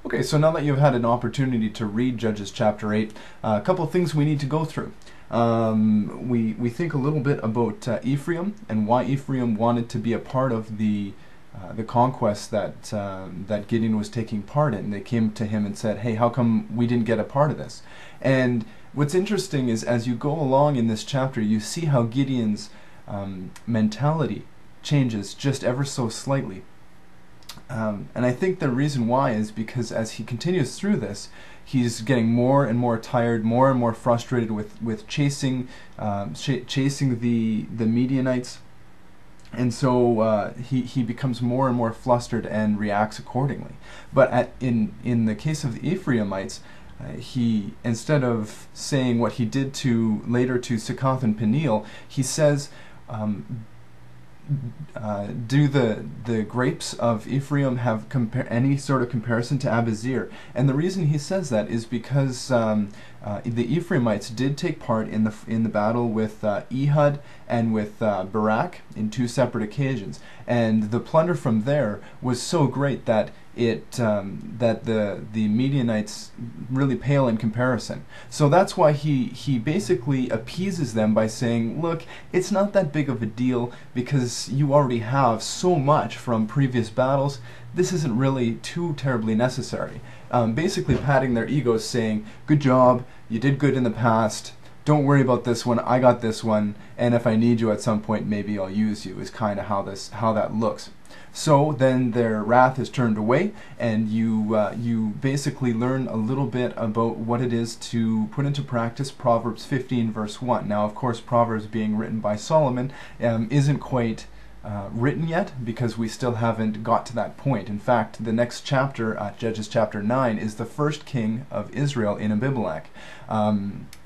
Okay, so now that you've had an opportunity to read Judges chapter 8, a couple of things we need to go through. We think a little bit about Ephraim and why Ephraim wanted to be a part of the conquest that Gideon was taking part in. They came to him and said, "Hey, how come we didn't get a part of this?" And what's interesting is as you go along in this chapter, you see how Gideon's mentality changes just ever so slightly. And I think the reason why is because as he continues through this, he's getting more and more tired, more and more frustrated with chasing the Midianites, and so he becomes more and more flustered and reacts accordingly. But in the case of the Ephraimites, he, instead of saying what he did later to Succoth and Peniel, he says, do the grapes of Ephraim have any sort of comparison to Abiezer? And the reason he says that is because the Ephraimites did take part in the battle with Ehud and with Barak in two separate occasions, and the plunder from there was so great that that the Midianites really pale in comparison. So that's why he basically appeases them by saying, look, it's not that big of a deal because you already have so much from previous battles. This isn't really too terribly necessary. Basically patting their egos, saying, good job, you did good in the past, don't worry about this one, I got this one, and if I need you at some point, maybe I'll use you, is kind of how that looks. So then their wrath is turned away, and you basically learn a little bit about what it is to put into practice Proverbs 15 verse 1. Now, of course, Proverbs being written by Solomon isn't quite written yet, because we still haven't got to that point. In fact, the next chapter, Judges chapter 9, is the first king of Israel in Abimelech.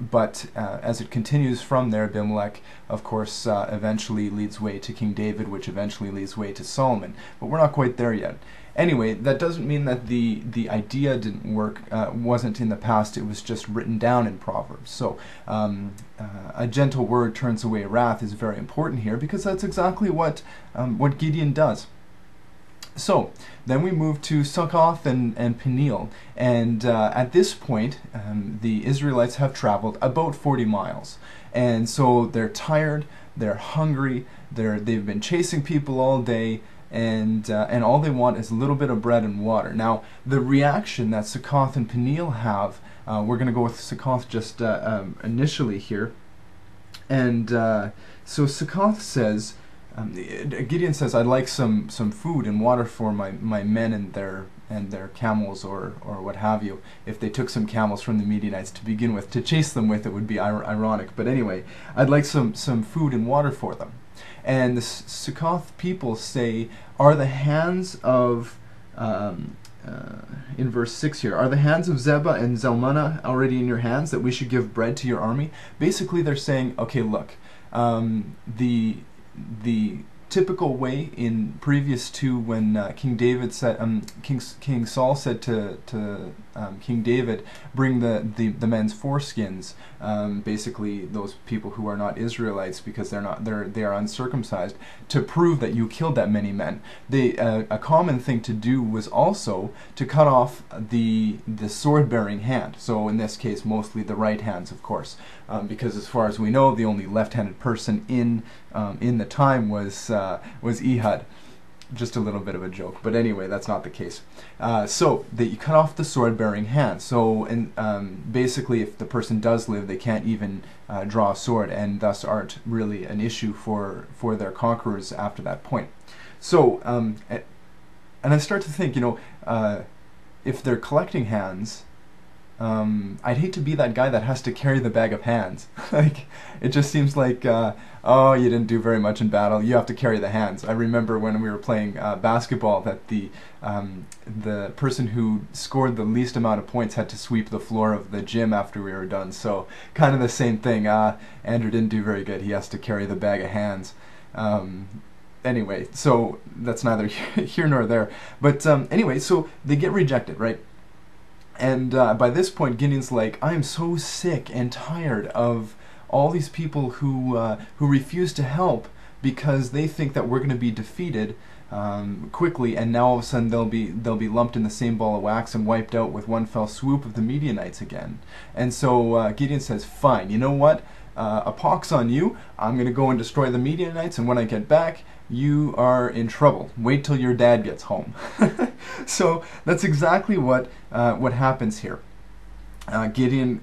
But as it continues from there, Abimelech, of course, eventually leads way to King David, which eventually leads way to Solomon. But we're not quite there yet. Anyway, that doesn't mean that the idea didn't work, wasn't in the past, it was just written down in Proverbs. So a gentle word turns away wrath is very important here, because that's exactly what Gideon does. So then we move to Succoth and Peniel, and at this point the Israelites have traveled about 40 miles, and so they're tired, they're hungry, they've been chasing people all day, and all they want is a little bit of bread and water. Now, the reaction that Succoth and Peniel have, we're going to go with Succoth just initially here, and so Succoth says, Gideon says, I'd like some food and water for my men and their camels, or what have you. If they took some camels from the Midianites to begin with, to chase them with, it would be ironic. But anyway, I'd like some food and water for them. And the Succoth people say, are the hands of, in verse 6 here, are the hands of Zebah and Zalmunna already in your hands, that we should give bread to your army? Basically they're saying, okay, look, the typical way in previous to when King David said, King Saul said to King David, bring the men's foreskins, basically those people who are not Israelites, because they are uncircumcised, to prove that you killed that many men. A common thing to do was also to cut off the sword-bearing hand. So in this case, mostly the right hands, of course, because as far as we know, the only left-handed person in the time was Ehud. Just a little bit of a joke, but anyway, that's not the case. So that you cut off the sword-bearing hand. So, basically, if the person does live, they can't even draw a sword, and thus aren't really an issue for their conquerors after that point. So, and I start to think, if they're collecting hands, I'd hate to be that guy that has to carry the bag of hands. Like, it just seems like, oh, you didn't do very much in battle, you have to carry the hands. I remember when we were playing basketball that the person who scored the least amount of points had to sweep the floor of the gym after we were done. So kind of the same thing. Andrew didn't do very good, he has to carry the bag of hands. Anyway, so that's neither here nor there. But anyway, so they get rejected, right? And by this point, Gideon's like, I am so sick and tired of all these people who refuse to help because they think that we're going to be defeated quickly, and now all of a sudden they'll be lumped in the same ball of wax and wiped out with one fell swoop of the Midianites again. And so Gideon says, "Fine, you know what? A pox on you. I'm going to go and destroy the Midianites, and when I get back, you are in trouble. Wait till your dad gets home." So that's exactly what happens here. Gideon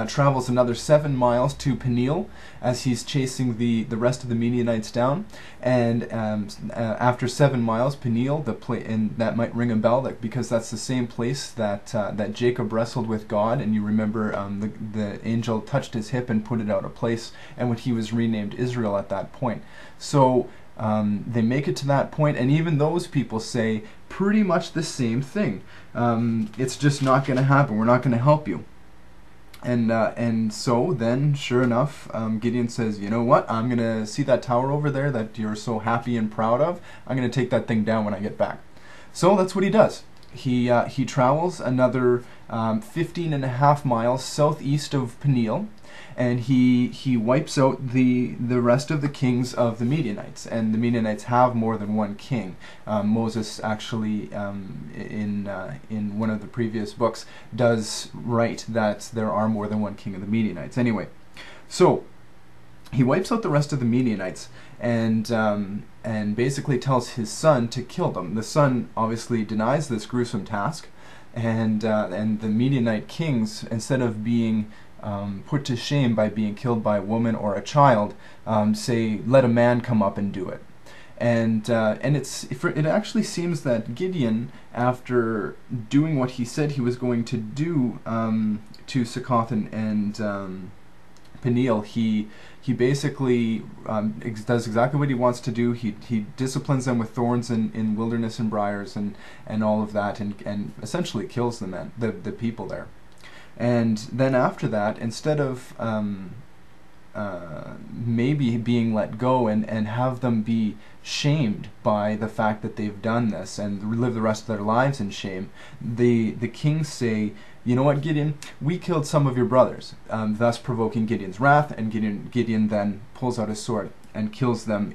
travels another 7 miles to Peniel as he's chasing the rest of the Midianites down, and after 7 miles, Peniel, and that might ring a bell, because that's the same place that Jacob wrestled with God, and you remember the angel touched his hip and put it out of place, and when he was renamed Israel at that point. So they make it to that point, and even those people say pretty much the same thing. It's just not going to happen. We're not going to help you. And so then, sure enough, Gideon says, "You know what? I'm going to see that tower over there that you're so happy and proud of. I'm going to take that thing down when I get back." So that's what he does. He travels another 15.5 miles southeast of Peniel, and he wipes out the rest of the kings of the Midianites. And the Midianites have more than one king. Moses actually, in one of the previous books, does write that there are more than one king of the Midianites. Anyway, so he wipes out the rest of the Midianites, and basically tells his son to kill them. The son obviously denies this gruesome task, and the Midianite kings, instead of being put to shame by being killed by a woman or a child, say, "Let a man come up and do it." And it actually seems that Gideon, after doing what he said he was going to do to Succoth and Peniel, he basically does exactly what he wants to do. He disciplines them with thorns in wilderness and briars and all of that, and essentially kills the people there. And then after that, instead of maybe being let go and have them be shamed by the fact that they've done this and live the rest of their lives in shame, the kings say, "You know what, Gideon? We killed some of your brothers," thus provoking Gideon's wrath, and Gideon then pulls out his sword and kills them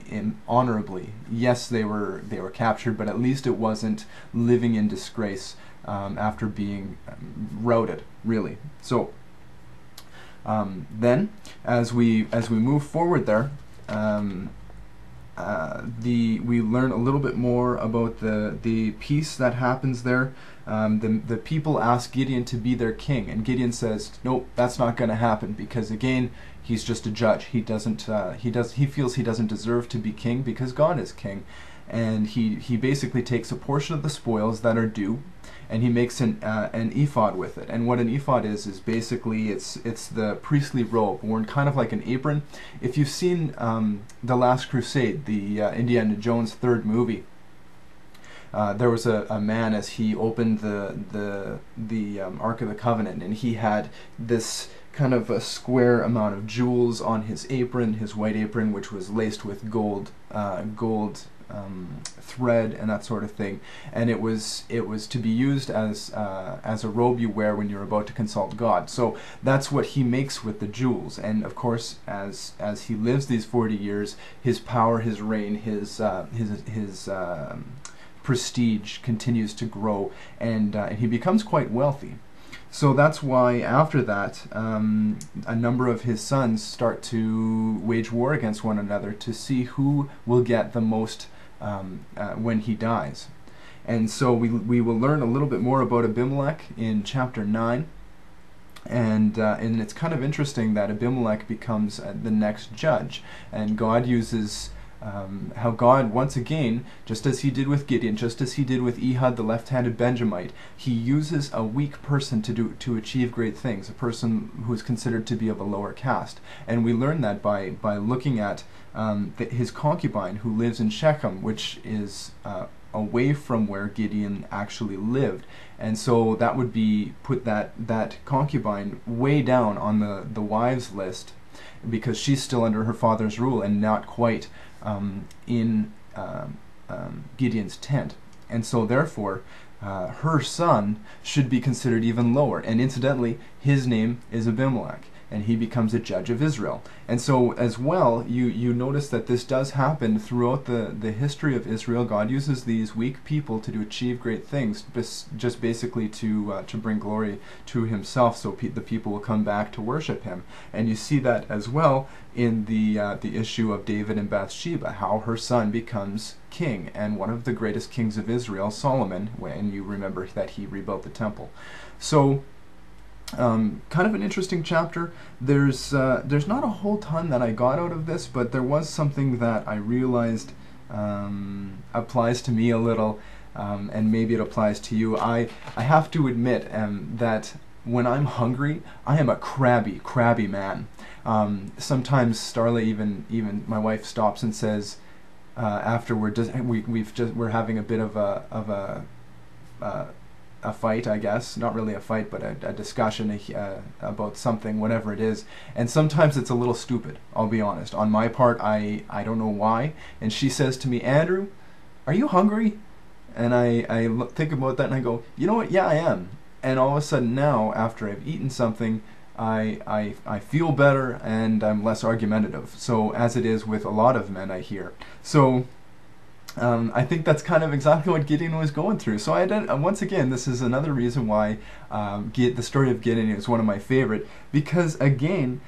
honorably. Yes, they were captured, but at least it wasn't living in disgrace after being routed, really. So then, as we move forward there, we learn a little bit more about the peace that happens there. The people ask Gideon to be their king, and Gideon says, "Nope, that's not going to happen," because again, he's just a judge. He feels he doesn't deserve to be king because God is king, and he basically takes a portion of the spoils that are due, and he makes an ephod with it. And what an ephod is basically it's the priestly robe worn kind of like an apron. If you've seen The Last Crusade, the Indiana Jones third movie, there was a man, as he opened the Ark of the Covenant, and he had this kind of a square amount of jewels on his apron, his white apron, which was laced with gold thread and that sort of thing, and it was to be used as a robe you wear when you're about to consult God. So that's what he makes with the jewels, and of course, as he lives these 40 years, his power, his reign, his prestige continues to grow, and he becomes quite wealthy. So that's why after that, a number of his sons start to wage war against one another to see who will get the most when he dies. And so we will learn a little bit more about Abimelech in chapter 9. And it's kind of interesting that Abimelech becomes the next judge, and God uses how God, once again, just as he did with Gideon, just as he did with Ehud the left-handed Benjamite, he uses a weak person to achieve great things, a person who is considered to be of a lower caste. And we learn that by looking at his concubine, who lives in Shechem, which is away from where Gideon actually lived. And so that would be put that concubine way down on the wives list, because she's still under her father's rule and not quite in Gideon's tent. And so therefore her son should be considered even lower. And incidentally, his name is Abimelech. and he becomes a judge of Israel. And so as well, you notice that this does happen throughout the history of Israel. God uses these weak people to achieve great things, just basically to bring glory to himself, so the people will come back to worship him. And you see that as well in the issue of David and Bathsheba, how her son becomes king, and one of the greatest kings of Israel, Solomon, when you remember that he rebuilt the temple. So kind of an interesting chapter. There's not a whole ton that I got out of this, but there was something that I realized applies to me a little, and maybe it applies to you. I have to admit that when I'm hungry, I am a crabby man. Sometimes Starla, even my wife, stops and says, after we're having a bit of a fight, I guess, not really a fight, but a discussion about something, whatever it is. And sometimes it's a little stupid, I'll be honest. On my part, I don't know why. And she says to me, Andrew, are you hungry? And I think about that and I go, you know what, yeah, I am. And all of a sudden now, after I've eaten something, I feel better and I'm less argumentative. So as it is with a lot of men, I hear. So I think that's kind of exactly what Gideon was going through. So once again, this is another reason why the story of Gideon is one of my favorite, because again,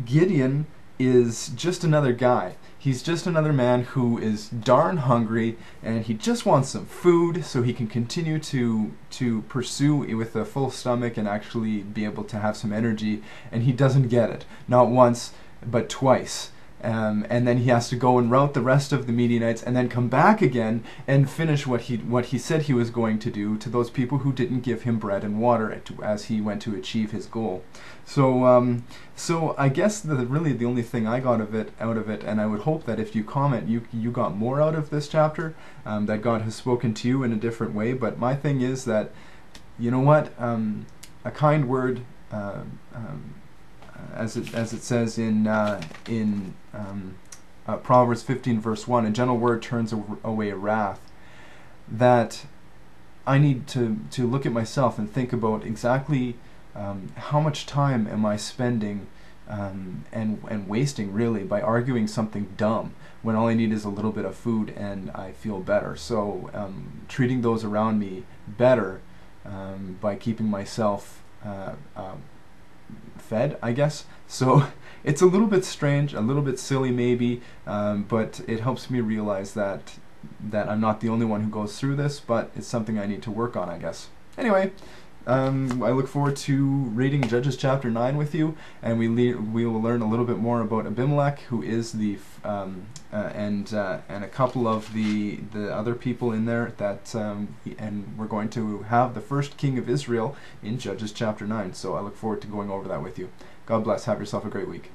Gideon is just another guy. He's just another man who is darn hungry, and he just wants some food so he can continue to pursue with a full stomach and actually be able to have some energy, and he doesn't get it. Not once, but twice. And then he has to go and rout the rest of the Midianites and then come back again and finish what he said he was going to do to those people who didn't give him bread and water as he went to achieve his goal. So so I guess really the only thing I got out of it, and I would hope that if you comment, you got more out of this chapter, that God has spoken to you in a different way. But my thing is that, you know what, a kind word, as it says in Proverbs 15 verse 1, a gentle word turns away wrath. That I need to look at myself and think about exactly how much time am I spending and wasting really by arguing something dumb when all I need is a little bit of food and I feel better. So treating those around me better by keeping myself fed, I guess. So it's a little bit strange, a little bit silly maybe, but it helps me realize that I'm not the only one who goes through this, but it's something I need to work on, I guess. Anyway, I look forward to reading Judges chapter 9 with you, and we will learn a little bit more about Abimelech, who is and a couple of the other people in there that and we're going to have the first king of Israel in Judges chapter 9. So I look forward to going over that with you. God bless. Have yourself a great week.